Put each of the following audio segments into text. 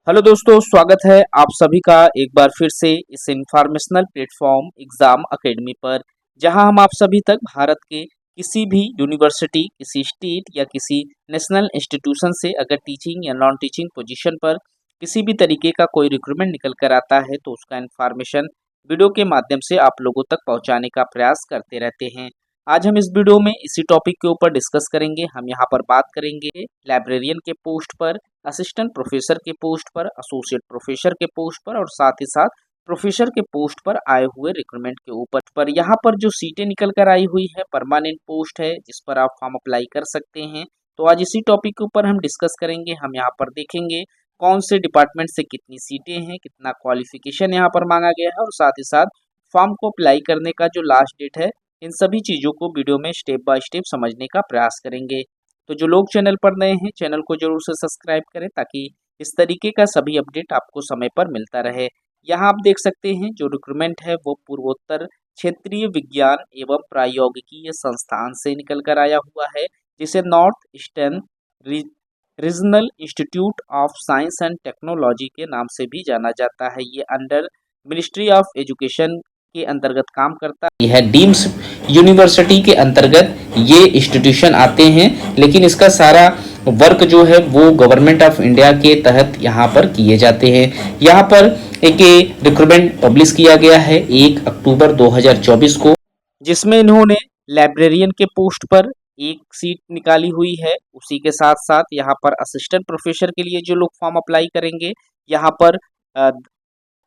Hello दोस्तों, स्वागत है आप सभी का एक बार फिर से इस इंफॉर्मेशनल प्लेटफॉर्म एग्जाम एकेडमी पर, जहां हम आप सभी तक भारत के किसी भी यूनिवर्सिटी, किसी स्टेट या किसी नेशनल इंस्टीट्यूशन से अगर टीचिंग या नॉन टीचिंग पोजीशन पर किसी भी तरीके का कोई रिक्रूटमेंट निकल कर आता है तो उसका इंफॉर्मेशन वीडियो के माध्यम से आप लोगों तक पहुंचाने का प्रयास करते रहते हैं। आज हम इस वीडियो में इसी टॉपिक के ऊपर डिस्कस करेंगे। हम यहाँ पर बात करेंगे लाइब्रेरियन के पोस्ट पर, असिस्टेंट प्रोफेसर के पोस्ट पर, एसोसिएट प्रोफेसर के पोस्ट पर और साथ ही साथ प्रोफेसर के पोस्ट पर आए हुए रिक्रूटमेंट के ऊपर यहाँ पर जो सीटें निकल कर आई हुई है, परमानेंट पोस्ट है जिस पर आप फॉर्म अप्लाई कर सकते हैं। तो आज इसी टॉपिक के ऊपर हम डिस्कस करेंगे। हम यहाँ पर देखेंगे कौन से डिपार्टमेंट से कितनी सीटें हैं, कितना क्वालिफिकेशन यहाँ पर मांगा गया है और साथ ही साथ फॉर्म को अप्लाई करने का जो लास्ट डेट है, इन सभी चीज़ों को वीडियो में स्टेप बाय स्टेप समझने का प्रयास करेंगे। तो जो लोग चैनल पर नए हैं, चैनल को जरूर से सब्सक्राइब करें ताकि इस तरीके का सभी अपडेट आपको समय पर मिलता रहे। यहाँ आप देख सकते हैं जो रिक्रूटमेंट है वो पूर्वोत्तर क्षेत्रीय विज्ञान एवं प्रायोगिकीय संस्थान से निकल कर आया हुआ है, जिसे north eastern regional institute of science and technology के नाम से भी जाना जाता है। ये अंडर मिनिस्ट्री ऑफ एजुकेशन के अंतर्गत काम करता है। यह डीम्स यूनिवर्सिटी के अंतर्गत ये इंस्टीट्यूशन आते हैं, लेकिन इसका सारा वर्क जो है वो गवर्नमेंट ऑफ इंडिया के तहत यहाँ पर किए जाते हैं। यहाँ पर एक रिक्रूटमेंट पब्लिश किया गया है 1 अक्टूबर 2024 को, जिसमें इन्होंने लाइब्रेरियन के पोस्ट पर एक सीट निकाली हुई है। उसी के साथ साथ यहाँ पर असिस्टेंट प्रोफेसर के लिए जो लोग फॉर्म अप्लाई करेंगे, यहाँ पर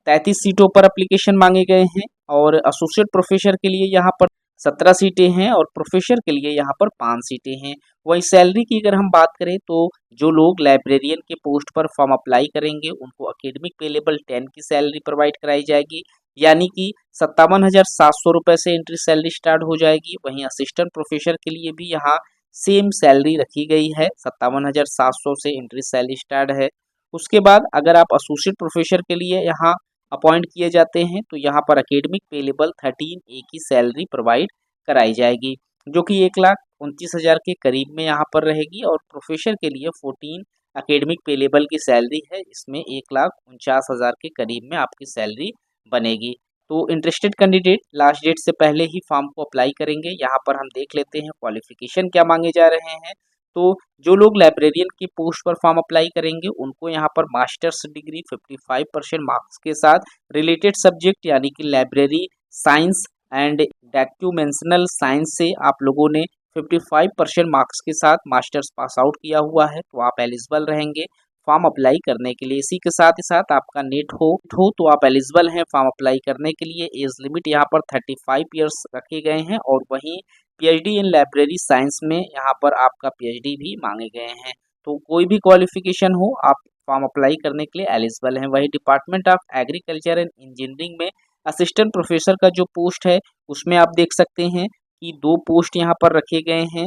33 सीटों पर एप्लीकेशन मांगे गए हैं और एसोसिएट प्रोफेसर के लिए यहाँ पर 17 सीटें हैं और प्रोफेसर के लिए यहाँ पर 5 सीटें हैं। वहीं सैलरी की अगर हम बात करें तो जो लोग लाइब्रेरियन के पोस्ट पर फॉर्म अप्लाई करेंगे उनको एकेडमिक पे लेवल 10 की सैलरी प्रोवाइड कराई जाएगी, यानी कि 57,700 रुपये से एंट्री सैलरी स्टार्ट हो जाएगी। वहीं असिस्टेंट प्रोफेसर के लिए भी यहाँ सेम सैलरी रखी गई है, 57,700 से एंट्री सैलरी स्टार्ट है। उसके बाद अगर आप एसोसिएट प्रोफेसर के लिए यहाँ अपॉइंट किए जाते हैं तो यहाँ पर एकेडमिक पे लेवल 13A की सैलरी प्रोवाइड कराई जाएगी, जो कि 1,29,000 के करीब में यहाँ पर रहेगी। और प्रोफेसर के लिए 14 एकेडमिक पे लेवल की सैलरी है, इसमें 1,49,000 के करीब में आपकी सैलरी बनेगी। तो इंटरेस्टेड कैंडिडेट लास्ट डेट से पहले ही फॉर्म को अप्लाई करेंगे। यहाँ पर हम देख लेते हैं क्वालिफिकेशन क्या मांगे जा रहे हैं। तो जो लोग लाइब्रेरियन की पोस्ट पर फॉर्म अप्लाई करेंगे उनको यहाँ पर मास्टर्स डिग्री 55% मार्क्स के साथ रिलेटेड सब्जेक्ट यानी कि लाइब्रेरी साइंस एंड डॉक्यूमेंशनल साइंस से आप लोगों ने 55% मार्क्स के साथ मास्टर्स पास आउट किया हुआ है तो आप एलिजिबल रहेंगे फॉर्म अप्लाई करने के लिए। इसी के साथ ही साथ आपका नेट हो तो आप एलिजिबल हैं फॉर्म अप्लाई करने के लिए। एज लिमिट यहाँ पर 35 ईयर्स रखे गए हैं और वहीं पीएचडी इन लाइब्रेरी साइंस में यहाँ पर आपका पीएचडी भी मांगे गए हैं। तो कोई भी क्वालिफिकेशन हो आप फॉर्म अप्लाई करने के लिए एलिजिबल हैं। वही department of agriculture and engineering में असिस्टेंट प्रोफेसर का जो पोस्ट है उसमें आप देख सकते हैं कि 2 पोस्ट यहाँ पर रखे गए हैं,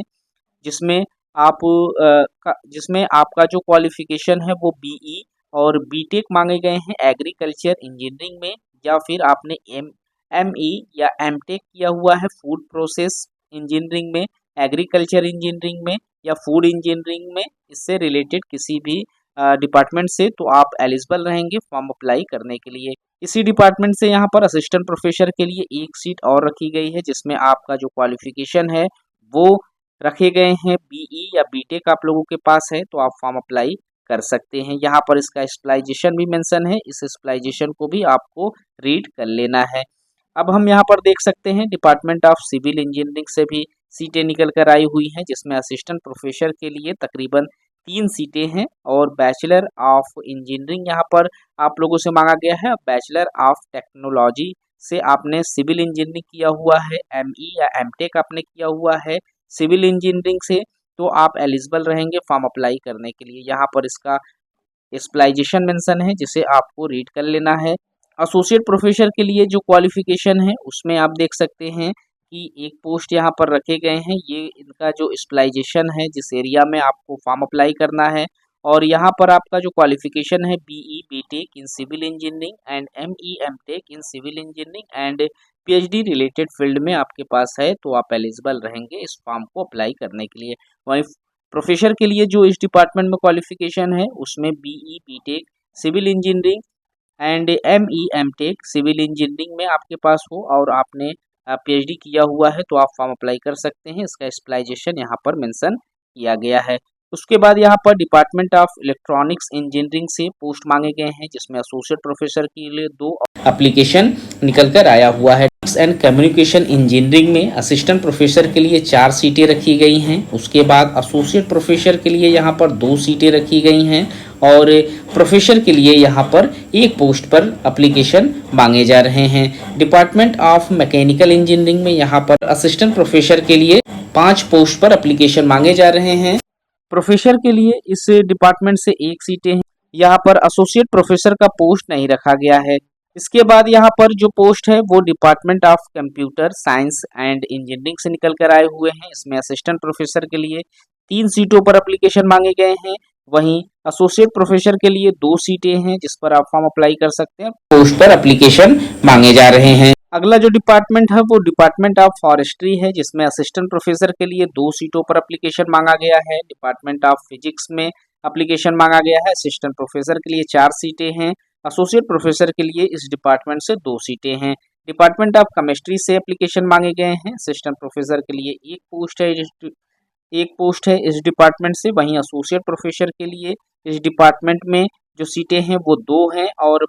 जिसमें जिसमें आपका जो क्वालिफिकेशन है वो बीई और बीटेक मांगे गए हैं एग्रीकल्चर इंजीनियरिंग में, या फिर आपने एमई या एमटेक किया हुआ है फूड प्रोसेस इंजीनियरिंग में, एग्रीकल्चर इंजीनियरिंग में या फूड इंजीनियरिंग में, इससे रिलेटेड किसी भी डिपार्टमेंट से तो आप एलिजिबल रहेंगे फॉर्म अप्लाई करने के लिए। इसी डिपार्टमेंट से यहाँ पर असिस्टेंट प्रोफेसर के लिए एक सीट और रखी गई है, जिसमें आपका जो क्वालिफिकेशन है वो रखे गए हैं बीई या बीटेक आप लोगों के पास है तो आप फॉर्म अप्लाई कर सकते हैं। यहाँ पर इसका स्पेशलाइजेशन भी मेंशन है, इस स्पेशलाइजेशन को भी आपको रीड कर लेना है। अब हम यहाँ पर देख सकते हैं डिपार्टमेंट ऑफ सिविल इंजीनियरिंग से भी सीटें निकल कर आई हुई हैं, जिसमें असिस्टेंट प्रोफेसर के लिए तकरीबन 3 सीटें हैं और बैचलर ऑफ इंजीनियरिंग यहाँ पर आप लोगों से मांगा गया है। बैचलर ऑफ टेक्नोलॉजी से आपने सिविल इंजीनियरिंग किया हुआ है, एमई या एमटेक आपने किया हुआ है सिविल इंजीनियरिंग से तो आप एलिजिबल रहेंगे फॉर्म अप्लाई करने के लिए। यहाँ पर इसका स्पेशलाइजेशन मेंशन है जिसे आपको रीड कर लेना है। एसोसिएट प्रोफेसर के लिए जो क्वालिफिकेशन है उसमें आप देख सकते हैं कि एक पोस्ट यहाँ पर रखे गए हैं। ये इनका जो स्पेशलाइजेशन है जिस एरिया में आपको फॉर्म अप्लाई करना है, और यहाँ पर आपका जो क्वालिफिकेशन है BE BTech in civil engineering and ME MTech in civil engineering and PhD related field में आपके पास है तो आप एलिजिबल रहेंगे इस फॉर्म को अप्लाई करने के लिए। वहीं प्रोफेसर के लिए जो इस डिपार्टमेंट में क्वालिफिकेशन है उसमें BE BTech civil engineering and ME M.Tech civil engineering में आपके पास हो और आपने PhD किया हुआ है तो आप फॉर्म अप्लाई कर सकते हैं। इसका स्पेशलाइजेशन यहाँ पर मेंशन किया गया है। उसके बाद यहाँ पर डिपार्टमेंट ऑफ इलेक्ट्रॉनिक्स इंजीनियरिंग से पोस्ट मांगे गए हैं, जिसमें एसोसिएट प्रोफेसर के लिए 2 एप्लीकेशन निकल कर आया हुआ है। एंड कम्युनिकेशन इंजीनियरिंग में असिस्टेंट प्रोफेसर के लिए 4 सीटें रखी गई हैं। उसके बाद एसोसिएट प्रोफेसर के लिए यहाँ पर 2 सीटें रखी गई हैं और प्रोफेसर के लिए यहाँ पर 1 पोस्ट पर एप्लीकेशन मांगे जा रहे हैं। डिपार्टमेंट ऑफ मैकेनिकल इंजीनियरिंग में यहाँ पर असिस्टेंट प्रोफेसर के लिए 5 पोस्ट पर एप्लीकेशन मांगे जा रहे हैं। प्रोफेसर के लिए इस डिपार्टमेंट से 1 सीटें हैं। यहाँ पर एसोसिएट प्रोफेसर का पोस्ट नहीं रखा गया है। इसके बाद यहाँ पर जो पोस्ट है वो department of computer science and engineering से निकल कर आए हुए हैं। इसमें असिस्टेंट प्रोफेसर के लिए 3 सीटों पर एप्लीकेशन मांगे गए हैं। वहीं एसोसिएट प्रोफेसर के लिए 2 सीटें हैं जिस पर आप फॉर्म अप्लाई कर सकते हैं। पोस्ट पर एप्लीकेशन मांगे जा रहे हैं। अगला जो डिपार्टमेंट है वो डिपार्टमेंट ऑफ फॉरेस्ट्री है, जिसमें असिस्टेंट प्रोफेसर के लिए 2 सीटों पर एप्लीकेशन मांगा गया है। डिपार्टमेंट ऑफ फिजिक्स में एप्लीकेशन मांगा गया है। असिस्टेंट प्रोफेसर के लिए 4 सीटें हैं। एसोसिएट प्रोफेसर के लिए इस डिपार्टमेंट से 2 सीटें हैं। डिपार्टमेंट ऑफ केमिस्ट्री से एप्लीकेशन मांगे गए हैं। असिस्टेंट प्रोफेसर के लिए 1 पोस्ट है इस डिपार्टमेंट से। वहीं एसोसिएट प्रोफेसर के लिए इस डिपार्टमेंट में जो सीटें हैं वो 2 हैं और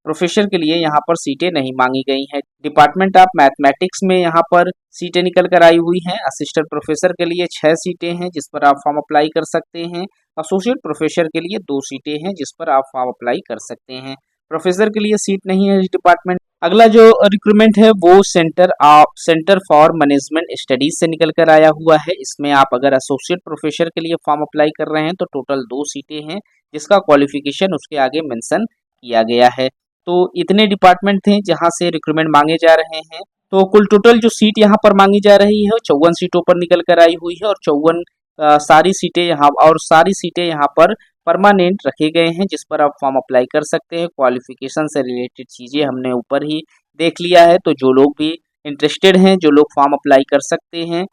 प्रोफेसर के लिए यहाँ पर सीटें नहीं मांगी गई हैं। डिपार्टमेंट ऑफ मैथमेटिक्स में यहाँ पर सीटें निकल कर आई हुई हैं। असिस्टेंट प्रोफेसर के लिए 6 सीटें हैं जिस पर आप फॉर्म अप्लाई कर सकते हैं। एसोसिएट प्रोफेसर के लिए 2 सीटें हैं जिस पर आप फॉर्म अप्लाई कर सकते हैं। प्रोफेसर के लिए सीट नहीं है इस डिपार्टमेंट। अगला जो रिक्रूटमेंट है वो सेंटर फॉर मैनेजमेंट स्टडीज से निकल कर आया हुआ है। इसमें आप अगर एसोसिएट प्रोफेसर के लिए फॉर्म अप्लाई कर रहे हैं तो टोटल 2 सीटें हैं जिसका क्वालिफिकेशन उसके आगे मेंशन किया गया है। तो इतने डिपार्टमेंट थे जहां से रिक्रूटमेंट मांगे जा रहे हैं। तो कुल टोटल जो सीट यहाँ पर मांगी जा रही है 54 सीटों पर निकल कर आई हुई है और 54 सारी सीटें यहाँ पर परमानेंट रखे गए हैं जिस पर आप फॉर्म अप्लाई कर सकते हैं। क्वालिफिकेशन से रिलेटेड चीज़ें हमने ऊपर ही देख लिया है, तो जो लोग भी इंटरेस्टेड हैं, जो लोग फॉर्म अप्लाई कर सकते हैं।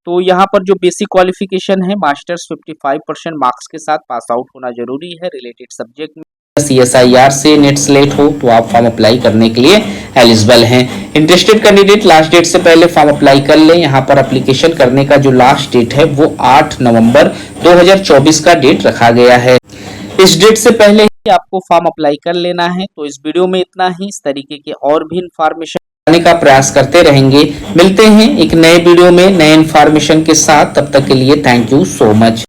तो यहाँ पर जो बेसिक क्वालिफिकेशन है मास्टर्स 55% मार्क्स के साथ पास आउट होना जरूरी है रिलेटेड सब्जेक्ट में। CSIR से नेट सेलेक्ट हो तो आप फॉर्म अप्लाई करने के लिए एलिजिबल हैं। इंटरेस्टेड कैंडिडेट लास्ट डेट से पहले फॉर्म अप्लाई कर लें। यहाँ पर एप्लीकेशन करने का जो लास्ट डेट है वो 8 नवंबर 2024 का डेट रखा गया है। इस डेट से पहले ही आपको फॉर्म अप्लाई कर लेना है। तो इस वीडियो में इतना ही। इस तरीके के और भी इंफॉर्मेशन देने का प्रयास करते रहेंगे। मिलते हैं एक नए वीडियो में नए इंफॉर्मेशन के साथ। तब तक के लिए थैंक यू सो मच।